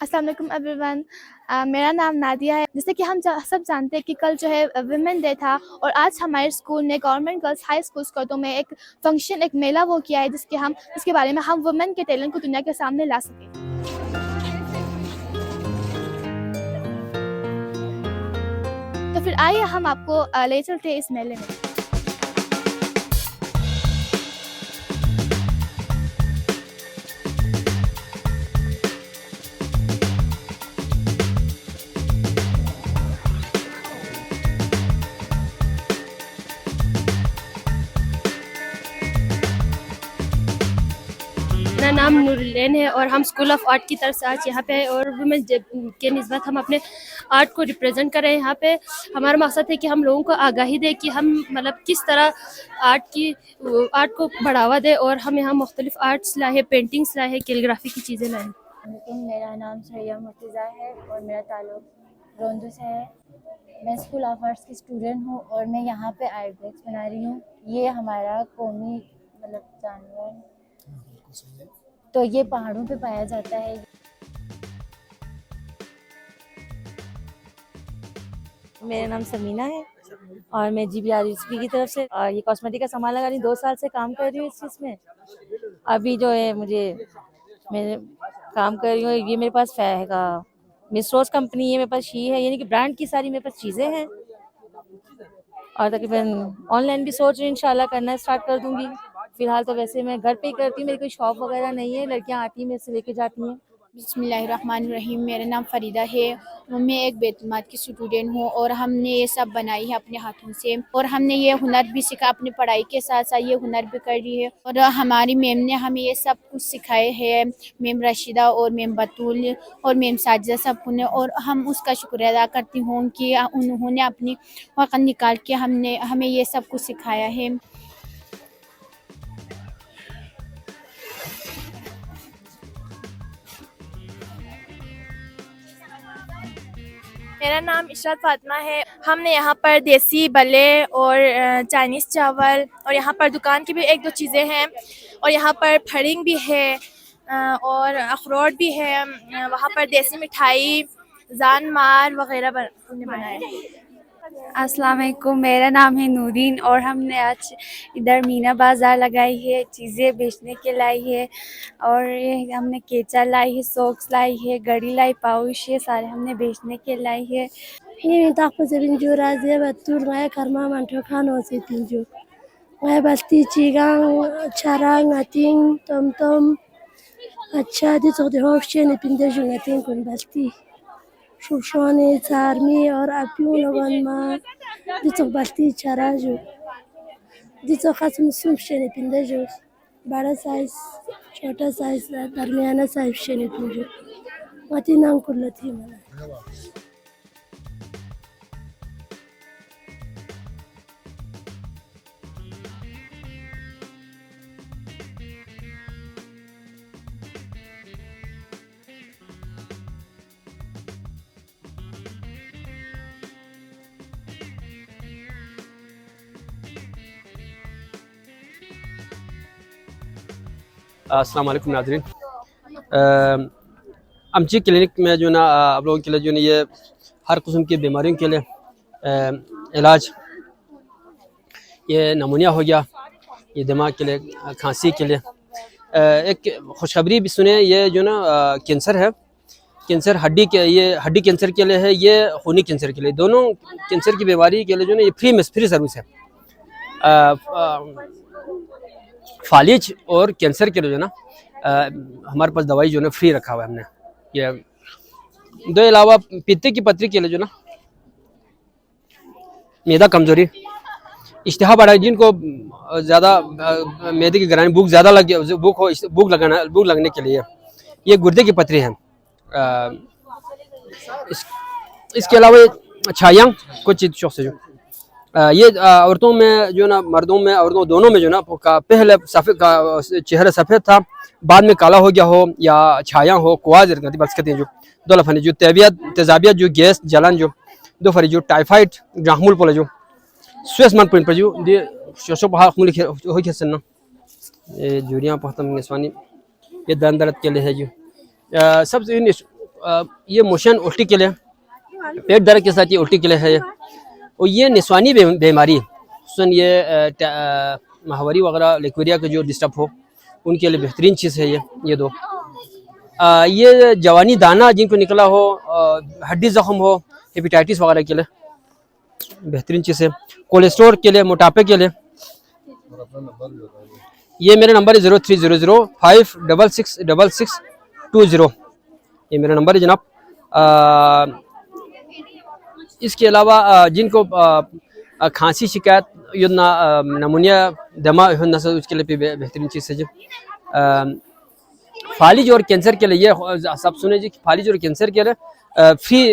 अस्सलाम वालेकुम एवरीवन। मेरा नाम नादिया है। जैसे कि हम सब जानते हैं कि कल जो है वुमेन डे था और आज हमारे स्कूल ने गवर्नमेंट गर्ल्स हाई स्कूल स्कर्टों में एक फंक्शन एक मेला वो किया है जिसके बारे में हम वुमेन के टैलेंट को दुनिया के सामने ला सकें। तो फिर आइए हम आपको ले चलते हैं इस मेले में। मेरा नाम नूरुल्लैन है और हम स्कूल ऑफ आर्ट की तरफ से आज यहाँ पे है और वुमेन डे के निस्बत हम अपने आर्ट को रिप्रेजेंट कर रहे हैं। यहाँ पे हमारा मकसद है कि हम लोगों को आगाही दे कि हम मतलब किस तरह आर्ट को बढ़ावा दे और हम यहाँ मुख्तलिफ आर्ट्स लाए हैं, पेंटिंग्स लाए हैं, कैलीग्राफी की चीज़ें लाए हैं। मेरा नाम सरैया मुर्तज़ा है और मेरा ताल्लुक़ रोंदू से है। मैं स्कूल ऑफ आर्ट्स की स्टूडेंट हूँ और मैं यहाँ पे आर्ट ब्रेक्स बना रही हूँ। ये हमारा कौमी मतलब जानवर, तो ये पहाड़ों पे पाया जाता है। मेरा नाम समीना है और मैं GBRUCP की तरफ से ये कॉस्मेटिक का सामान लगा रही हूँ। 2 साल से काम कर रही हूँ इस चीज़ में। अभी जो है मैं काम कर रही हूँ, ये मेरे पास हैगा मिस रोज कंपनी है, मेरे पास शी है, यानी कि ब्रांड की सारी मेरे पास चीज़ें हैं और तकरीबन ऑनलाइन भी सोच रही हूँ इंशाल्लाह करना स्टार्ट कर दूँगी। फिलहाल तो वैसे मैं घर पे ही करती हूँ, मेरी कोई शॉप वगैरह नहीं है, लड़कियाँ आती हैं मेरे से लेके जाती हैं। बिस्मिल्लाहिर्रहमानिर्रहीम। मेरा नाम फरीदा है और मैं एक बेतुमाद की स्टूडेंट हूँ और हमने ये सब बनाई है अपने हाथों से और हमने ये हुनर भी सीखा, अपनी पढ़ाई के साथ साथ ये हुनर भी कर रही है और हमारी मैम ने हमें ये सब कुछ सिखाए हैं, मैम रशीदा और मैम बतूल और मैम साजिदा सबको ने, और हम उसका शुक्रिया अदा करती हूँ कि उन्होंने अपनी वक्त निकाल के हमें ये सब कुछ सिखाया है। मेरा नाम इशरत फातिमा है। हमने यहाँ पर देसी बल्ले और चाइनीज़ चावल और यहाँ पर दुकान की भी 1-2 चीज़ें हैं और यहाँ पर फड़िंग भी है और अखरोट भी है। वहाँ पर देसी मिठाई, जान मार वगैरह बनाए। अस्सलाम वालेकुम। मेरा नाम है नूरीन और हमने आज इधर मीना बाज़ार लगाई है, चीज़ें बेचने के लाई है और ये हमने केचा लाई है, सॉक्स लाई है, घड़ी लाई, पाउच, ये सारे हमने बेचने के लाई है। ini takpo sebin jura ze batur ngaya karma manto kano se tinjo ngaya basti chigang charang ating tom tom अच्छा दी तो दे होश ने पिंदे जुंगते कोन बस्ती शुशोने चारमी और अपियो लगन मा दी तो बस्ती चराजो दी तो खास मुसुम शने पिंदे जो बड़ा साइज, छोटा साइज, दरमियाना साइज शने पिंजो मती नाम कुल्लती मला। अस्सलाम वालेकुम नाज़रीन। आमची क्लिनिक में जो ना आप लोगों के लिए जो ना ये हर किस्म की बीमारियों के लिए इलाज, ये नमूनिया हो गया, ये दिमाग के लिए, खांसी के लिए। एक खुशखबरी भी सुने, ये जो ना कैंसर है, कैंसर हड्डी कैंसर के लिए है, ये खूनी कैंसर के लिए, दोनों कैंसर की बीमारी के लिए जो ना ये फ्री सर्विस है। फालिज और कैंसर के लिए जो ना हमारे पास दवाई जो ना फ्री रखा हुआ है हमने। ये दो अलावा पित्ते की पथरी के लिए जो ना मैदा कमजोरी, इश्तिहा बढ़ा, जिनको ज़्यादा मैदे की ग्राइंड भूख ज़्यादा भूख लगने के लिए, ये गुर्दे की पथरी है। इसके अलावा छाया कुछ शौक से जो ये औरतों में जो ना, मर्दों में, औरतों दोनों में जो ना पहले चेहरा सफ़ेद था, बाद में काला हो गया हो, या छाया हो, कुआज कहते हैं जो दो लफानी जो तेजाबियत जो गैस जलन जो दो फरी जो टाइफाइड ग्राहमुल पोले जो स्वेस मन पर जो दे शोशो पहा मुल हो के सन्ना ये जूरियां पहतम निस्वानी ये दंदरत के लिए है जो सबसे ये मोशन उल्टी के लिए, पेट दर्द के साथ ये उल्टी के लिए है। और ये निस्वानी बीमारी, खुसूसन ये माहवारी वगैरह लिक्विरिया के जो डिस्टर्ब हो उनके लिए बेहतरीन चीज़ है ये दो। ये जवानी दाना जिनको निकला हो, हड्डी ज़ख्म हो, हेपेटाइटिस वगैरह के लिए बेहतरीन चीज़ है। कोलेस्ट्रॉल के लिए, मोटापे के लिए। ये मेरा नंबर है 0300566620। ये मेरा नंबर है जनाब। इसके अलावा जिनको खांसी शिकायत युद्ध नमूनिया दमा उसके लिए भी बेहतरीन चीज़ है जी। फालिज और कैंसर के लिए ये सब सुने जी, फालिज और कैंसर के लिए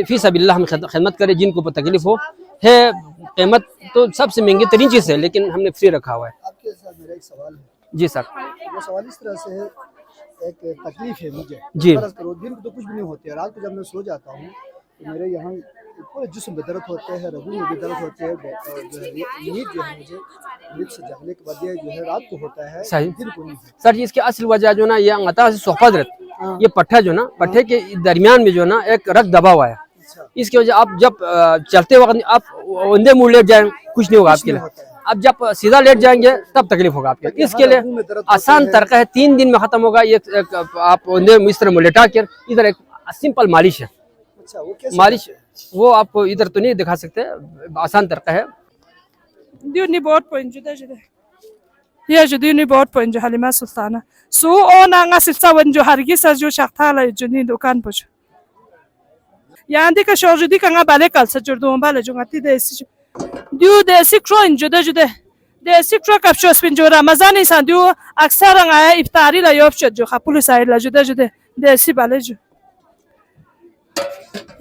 फी सबिल्लाह हम खिदमत करें जिनको तकलीफ हो है। कीमत तो सबसे महंगी तरीन चीज़ है, लेकिन हमने फ्री रखा हुआ है। आपके साथ मेरा एक सवाल है जी सर। वो सवाल इस तरह से है, एक तकलीफ है मुझे जी। फर्ज करो दिन को तो कुछ भी नहीं होती है, रात को जब मैं सो जाता हूँ तो मेरे यहाँ पूरे जिस्म में दर्द होते हैं, रगों में भी दर्द होते हैं। जो है नींद जो है मुझे नींद से जगने के बाद ये जो है रात को होता है, सही। दिन को नहीं। सर इसकी असल वजह जो ना ये अंगता से सोफाजरत, ये पट्टा जो ना पट्टे के दरमियान में जो ना एक रक्त दबा हुआ है। इसकी वजह आप जब चलते वक्त आप अंधे मुड़ लेट जाएं कुछ नहीं होगा आपके लिए, अब जब सीधा लेट जाएंगे तब तकलीफ होगा आपके। इसके लिए आसान तरीका है, 3 दिन में खत्म होगा ये। आप अंधे इस तरह लेटा कर इधर एक सिंपल मालिश है। अच्छा, वो कैसे मालिश वो आपको इधर तो नहीं दिखा सकते, आसान तरीका है। Diuni bot point juda juda. Ya judini bot point jo Halima Sultana. Su ona nga silsa wan jo hargis az jo shaqta la juni dukan puj. Ya andi ka shojudi ka nga bale kalsa jurdum bale jo ngati de si. Diu de sikro in juda juda. De sikro kapsho spin jo Ramazan insan diu aksar nga iftari la yob shod jo khapul sair la juda juda. De si bale jo.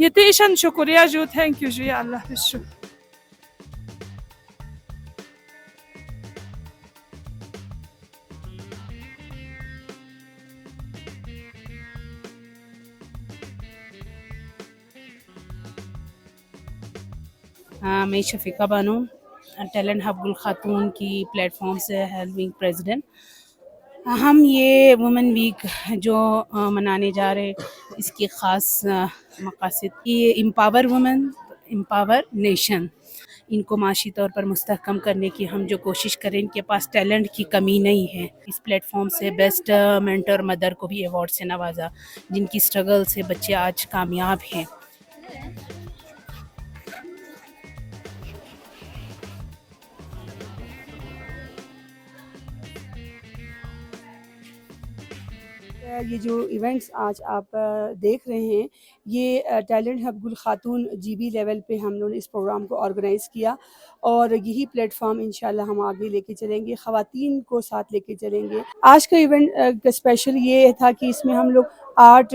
Yeti ishan shukriya jo, thank you jo ya Allah bishu. हाँ, मैं Shafiqa Bano, talent hub गुल खातून की platform से helping president. हम ये women week जो मनाने जा रहे, इसकी ख़ास मक़ासद ये एम्पावर वुमेन, एम्पावर नेशन, इनको माशी तौर पर मुस्तहकम करने की हम जो कोशिश करें। इनके पास टैलेंट की कमी नहीं है। इस प्लेटफॉर्म से बेस्ट मेंटर मदर को भी अवार्ड से नवाजा, जिनकी स्ट्रगल से बच्चे आज कामयाब हैं। ये जो इवेंट्स आज आप देख रहे हैं, ये टैलेंट हब गुल खातून GB लेवल पे हम लोगों ने इस प्रोग्राम को ऑर्गेनाइज़ किया और यही प्लेटफॉर्म इंशाल्लाह हम आगे लेके चलेंगे, ख़वातीन को साथ लेके चलेंगे। आज का इवेंट का स्पेशल ये था कि इसमें हम लोग आर्ट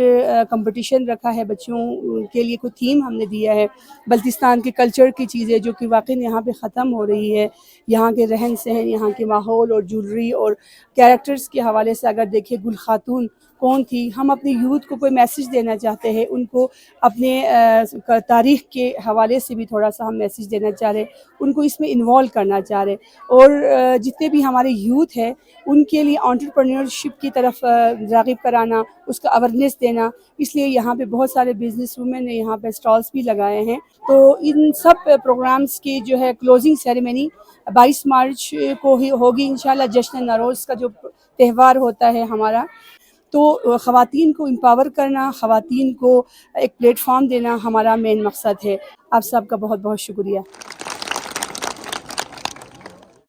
कंपटीशन रखा है, बच्चों के लिए कोई थीम हमने दिया है। बल्तिस्तान के कल्चर की चीज़ें जो कि वाकई यहाँ पे ख़त्म हो रही है, यहाँ के रहन सहन, यहाँ के माहौल और ज्वेलरी और कैरेक्टर्स के हवाले से अगर देखिए गुल खातून कौन थी। हम अपने यूथ को कोई मैसेज देना चाहते हैं, उनको अपने तारीख़ के हवाले से भी थोड़ा सा हम मैसेज देना चाह रहे, उनको इसमें इन्वॉल्व करना चाह रहे। और जितने भी हमारे यूथ है उनके लिए एंटरप्रेन्योरशिप की तरफ राग़िब कराना, उसका अवेयरनेस देना। इसलिए यहाँ पे बहुत सारे बिजनेस वुमेन ने यहाँ पे स्टॉल्स भी लगाए हैं। तो इन सब प्रोग्राम्स की जो है क्लोजिंग सेरेमनी 22 मार्च को ही होगी इंशाल्लाह। जश्न नरोज़ का जो त्यौहार होता है हमारा, तो ख़वातीन को एम्पावर करना, ख़वातीन को एक प्लेटफॉर्म देना हमारा मेन मकसद है। आप सबका बहुत बहुत शुक्रिया।